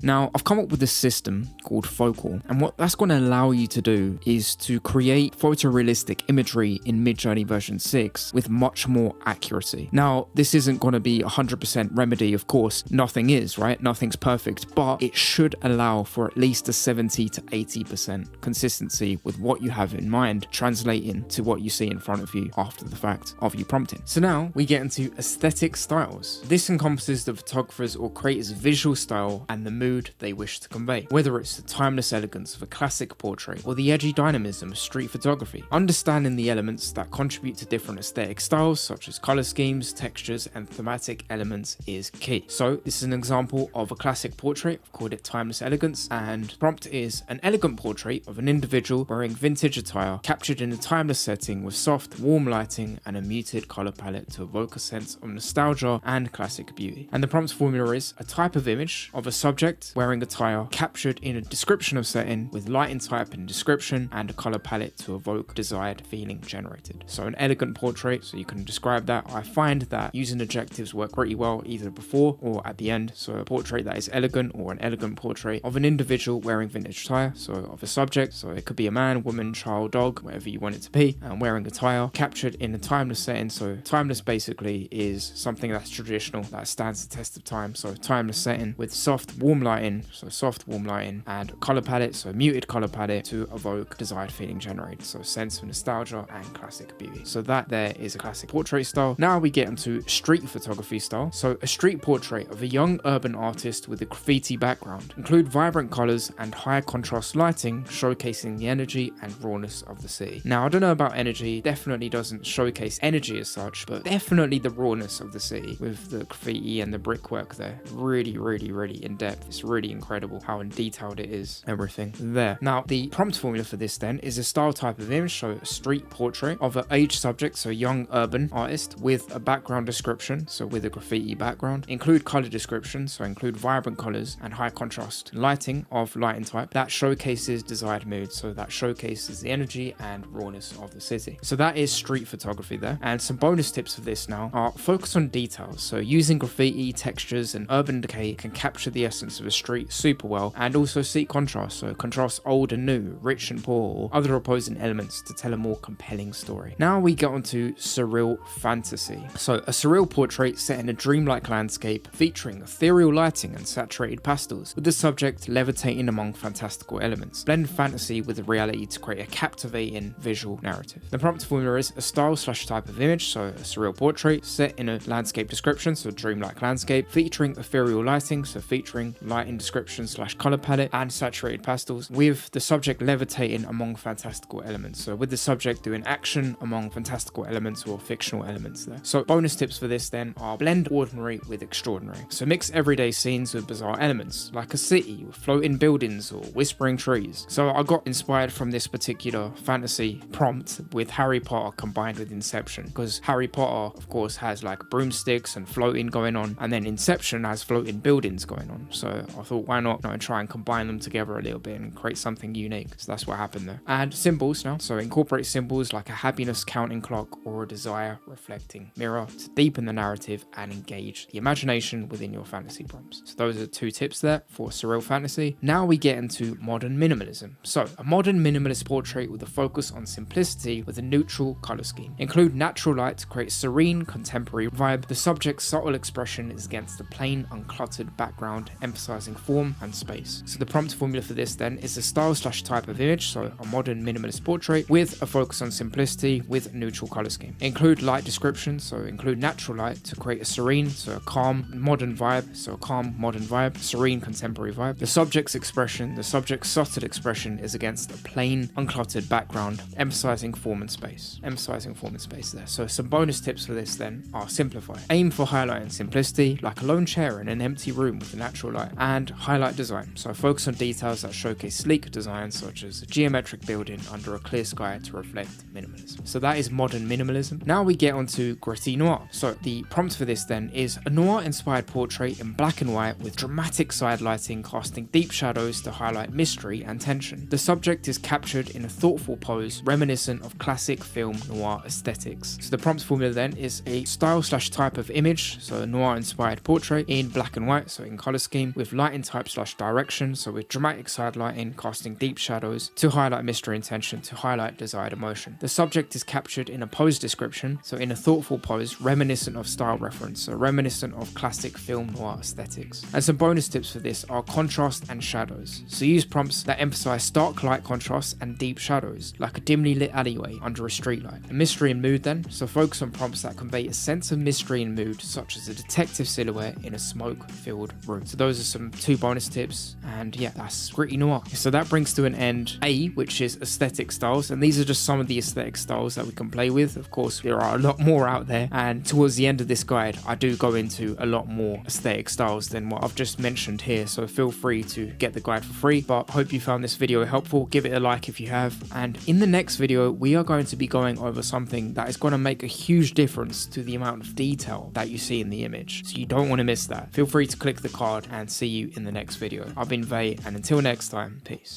Now, I've come up with a system called F.O.C.A.L, and what that's going to allow you to do is to create photorealistic imagery in Midjourney version 6 with much more accuracy. Now, this isn't going to be 100% remedy, of course, nothing is, right? Nothing's perfect, but it should allow for at least a 70 to 80% consistency with what you have in mind, translating to what you see in front of you after the fact of you prompting. So now we get into aesthetic styles. This encompasses the photographer's or creator's visual style and the mood they wish to convey, whether it's the timeless elegance of a classic portrait or the edgy dynamism of street photography. Understanding the elements that contribute to different aesthetic styles, such as color schemes, textures, and thematic elements, is key. So this is an example of a classic portrait. I've called it timeless elegance, and prompt is an elegant portrait of an individual wearing vintage attire captured in a timeless setting with soft, warm lighting and a muted color palette to evoke a sense of nostalgia and classic beauty. And the prompt formula is a type of image of a subject wearing attire captured in a description of setting with lighting type and description and a color palette to evoke desired feeling generated. So an elegant portrait, so you can describe that. I find that using adjectives work pretty well either before or at the end. So a portrait that is elegant, or an elegant portrait of an individual wearing vintage attire, so of a subject, so it could be a man, woman, child, dog, whatever you want it to be, and wearing attire captured in a timeless setting. So timeless basically is something that's traditional, that stands the test of time. So timeless setting with soft warm lighting, so soft warm lighting, and color palette, so muted color palette to evoke desired feeling generated, so sense of nostalgia and classic beauty. So that there is a classic portrait style. Now we get into street photography style. So a street portrait of a young urban artist with a graffiti background. Include vibrant colors and high contrast lighting, showcasing the energy and rawness of the city. Now I don't know about energy, definitely doesn't showcase energy as such, but definitely the rawness of the city with the graffiti and the brickwork there. Really in depth. It's really incredible how detailed it is, everything there. Now the prompt formula for this then is a style type of image, so a street portrait of an age subject, so young urban artist with a background description, so with a graffiti background. Include color description, so include vibrant colors and high contrast lighting of lighting type that showcases desired mood, so that showcases the energy and rawness of the city. So that is street photography there. And some bonus tips for this now are focus on details, so using graffiti, textures, and urban decay can capture the essence of a street super well, and also seek contrast, so contrast old and new, rich and poor, or other opposing elements to tell a more compelling story. Now we get onto surreal fantasy. So a surreal portrait set in a dreamlike landscape featuring ethereal lighting and saturated pastels, with the subject levitating among fantastical elements. Blend fantasy with the reality to create a captivating visual narrative. The prompt formula is a style/type of image, so a surreal portrait set in a landscape description, so dreamlike landscape, featuring ethereal lighting, so featuring lighting description/color palette and saturated pastels, with the subject levitating among fantastical elements, so with the subject doing action among fantastical elements or fictional elements there. So bonus tips for this then are blend ordinary with extraordinary, so mix everyday scenes with bizarre elements like a city with floating buildings or whispering trees. So I got inspired from this particular fantasy prompt with Harry Potter combined with Inception, because Harry Potter of course has like broomsticks and floating going on, and then Inception has floating buildings going on. So I thought, why not try and combine them together a little bit and create something unique. So that's what happened there. Add symbols now, so incorporate symbols like a happiness counting clock or a desire reflecting mirror to deepen the narrative and engage the imagination within your fantasy prompts. So those are 2 tips there for surreal fantasy. Now we get into modern minimalism. So a modern minimalist portrait with a focus on simplicity with a neutral color scheme. Include natural light to create a serene contemporary vibe. The subject's subtle expression is against a plain uncluttered background, emphasizing form and space. So the prompt formula for this then is a style/type of image, so a modern minimalist portrait with a focus on simplicity with a neutral color scheme. Include light description, so include natural light to create a serene, so a calm modern vibe, so a calm modern vibe, serene contemporary vibe. The subject's subtle expression is against a plain uncluttered background, emphasizing form and space there. So some bonus tips for this then are simplify. Aim for highlight and simplicity, like a lone chair in an empty room with a natural light, and highlight design, so focus on details that showcase sleek designs such as a geometric building under a clear sky to reflect minimalism. So that is modern minimalism. Now we get onto gritty noir. So the prompt for this then is a noir inspired portrait in black and white with dramatic side lighting casting deep shadows to highlight mystery and tension. The subject is captured in a thoughtful pose reminiscent of classic film noir aesthetics. So the prompt formula then is a style/type of image, so a noir inspired portrait in black and white, so in color scheme, with with lighting type / direction, so with dramatic side lighting, casting deep shadows to highlight mystery and tension, to highlight desired emotion. The subject is captured in a pose description, so in a thoughtful pose reminiscent of style reference, so reminiscent of classic film noir aesthetics. And some bonus tips for this are contrast and shadows, so use prompts that emphasize stark light contrast and deep shadows, like a dimly lit alleyway under a streetlight. And mystery and mood then, so focus on prompts that convey a sense of mystery and mood, such as a detective silhouette in a smoke-filled room. So those are some 2 bonus tips, and yeah, that's gritty noir. So that brings to an end A, which is aesthetic styles, and these are just some of the aesthetic styles that we can play with. Of course, there are a lot more out there, and towards the end of this guide, I do go into a lot more aesthetic styles than what I've just mentioned here, so feel free to get the guide for free. But hope you found this video helpful. Give it a like if you have, and in the next video, we are going to be going over something that is going to make a huge difference to the amount of detail that you see in the image, so you don't want to miss that. Feel free to click the card and see you in the next video. I've been Vay, and until next time, peace.